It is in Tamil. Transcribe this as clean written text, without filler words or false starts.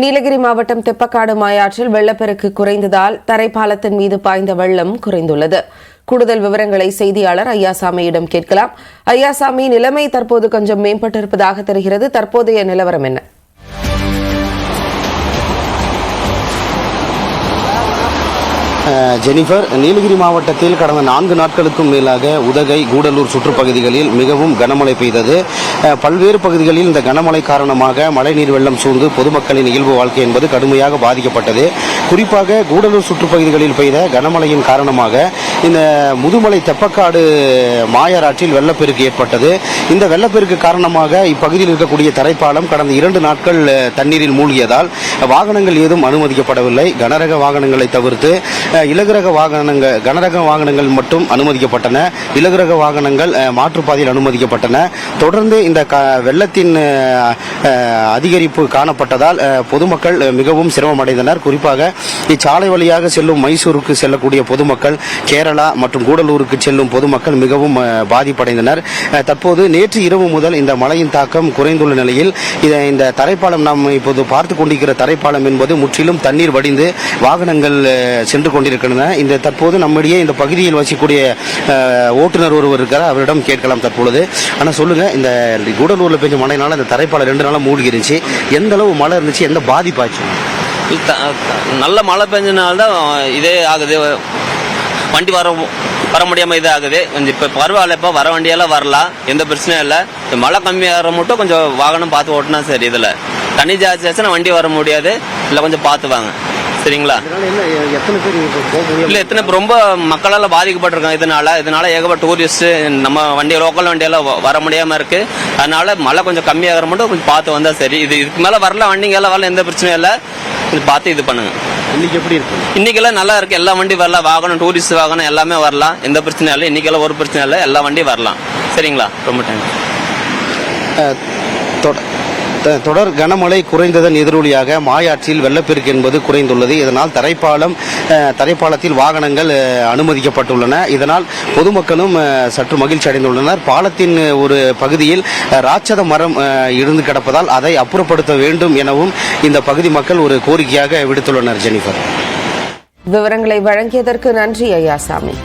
நீலகிரி மாவட்டம் தெப்பக்காடு மாயாற்றில் வெள்ளப்பெருக்கு குறைந்ததால் தரைப்பாலத்தின் மீது பாய்ந்த வெள்ளம் குறைந்துள்ளது. கூடுதல் விவரங்களை செய்தியாளர் ஐயாசாமியிடம் கேட்கலாம். ஐயாசாமி, நிலைமை தற்போது கொஞ்சம் மேம்பட்டிருப்பதாக தெரிகிறது. தற்போதைய நிலவரம் என்ன? ஜெனிஃபர், நீலகிரி மாவட்டத்தில் கடந்த 4 நாட்களுக்கும் மேலாக உதகை, கூடலூர் சுற்றுப்பகுதிகளில் மிகவும் கனமழை பெய்தது. பல்வேறு பகுதிகளில் இந்த கனமழை காரணமாக மழைநீர் வெள்ளம் சூழ்ந்து பொதுமக்களின் இயல்பு வாழ்க்கை என்பது கடுமையாக பாதிக்கப்பட்டது. குறிப்பாக கூடலூர் சுற்றுப்பகுதிகளில் பெய்த கனமழையின் காரணமாக இந்த முதுமலை தெப்பக்காடு மாயாராற்றில் வெள்ளப்பெருக்கு ஏற்பட்டது. இந்த வெள்ளப்பெருக்கு காரணமாக இப்பகுதியில் இருக்கக்கூடிய தரைப்பாலம் கடந்த 2 நாட்கள் தண்ணீரில் மூழ்கியதால் வாகனங்கள் ஏதும் அனுமதிக்கப்படவில்லை. கனரக வாகனங்களை தவிர்த்து கனரக வாகனங்கள் மட்டும் அனுமதிக்கப்பட்டன. இலகுரக வாகனங்கள் மாற்றுப்பாதையில் அனுமதிக்கப்பட்டன. தொடர்ந்து இந்த வெள்ளத்தின் அதிகரிப்பு காணப்பட்டதால் பொதுமக்கள் மிகவும் சிரமமடைந்தனர். குறிப்பாக இச்சாலை வழியாக செல்லும் மைசூருக்கு செல்லக்கூடிய பொதுமக்கள், கேரளா மற்றும் கூடலூருக்கு செல்லும் பொதுமக்கள் மிகவும் பாதிப்படைந்தனர். தற்போது நேற்று இரவு முதல் இந்த மழையின் தாக்கம் குறைந்துள்ள நிலையில் இந்த தரைப்பாலம் நாம் இப்போது பார்த்துக் கொண்டிருக்கிற தரைப்பாலம் என்பது முற்றிலும் தண்ணீர் வடிந்து வாகனங்கள் சென்று கொண்டிருக்கின்றன. இந்த தற்போது நம்மிடையே இந்த பகுதியில் வசிக்கக்கூடிய ஓட்டுநர் ஒருவர் இருக்கிறார், அவரிடம் கேட்கலாம் தற்பொழுது. ஆனால் சொல்லுங்க, இந்த கூடலூர்ல பெஞ்ச மழைனால இந்த தரைப்பாலம் 2 நாளா மூழ்கி இருந்துச்சு. எந்த அளவு மழை இருந்துச்சு, எந்த பாதிப்பாச்சு? நல்ல மழை பெஞ்சனால்தான் இதே ஆகுது. வண்டி வர முடியாம இது ஆகுது. கொஞ்சம் இப்ப பரவாயில்ல, இப்ப வர வண்டியெல்லாம் வரலாம், எந்த பிரச்சனையும் இல்லை. மழை கம்மியாக மட்டும் கொஞ்சம் வாகனம் பார்த்து ஓட்டினா சரி. இதுல தண்ணி ஜாஸ்தி ஆச்சுன்னா வண்டி வர முடியாது. இல்லை கொஞ்சம் பார்த்து வாங்க, சரிங்களா? இல்ல எத்தனை ரொம்ப மக்களால் பாதிக்கப்பட்டிருக்காங்க. இதனால ஏகப்பட்ட டூரிஸ்ட் நம்ம லோக்கல் வண்டியெல்லாம் வர முடியாம இருக்கு. அதனால மழை கொஞ்சம் கம்மியாகிற மட்டும் கொஞ்சம் பார்த்து வந்தா சரி. இதுக்கு மேல வரல, வண்டிங்க எல்லாம் வரல, எந்த பிரச்சனையும் இல்லை. கொஞ்சம் பார்த்து இது பண்ணுங்க. இன்னைக்கு எப்படி இருக்கு? இன்னைக்கெல்லாம் நல்லா இருக்கு. எல்லா வண்டி வரலாம், வாகனம், டூரிஸ்ட் வாகனம் எல்லாமே வரலாம், எந்த பிரச்சனையும் இல்லை. இன்னைக்கெல்லாம் ஒரு பிரச்சனை இல்லை, எல்லா வண்டியும் வரலாம், சரிங்களா? ரொம்ப தேங்க்ஸ். தொடர் கனமழை குறைந்ததன் எதிரொலியாக மாயாற்றில் வெள்ளப்பெருக்கு என்பது குறைந்துள்ளது. இதனால் தரைப்பாலத்தில் வாகனங்கள் அனுமதிக்கப்பட்டுள்ளன. இதனால் பொதுமக்களும் சற்று மகிழ்ச்சி அடைந்துள்ளனர். பாலத்தின் ஒரு பகுதியில் ராட்சத மரம் இருந்து கிடப்பதால் அதை அப்புறப்படுத்த வேண்டும் எனவும் இந்த பகுதி மக்கள் ஒரு கோரிக்கையாக விடுத்துள்ளனர். ஜெனிஃபர், விவரங்களை வழங்கியதற்கு நன்றி ஐயாசாமி.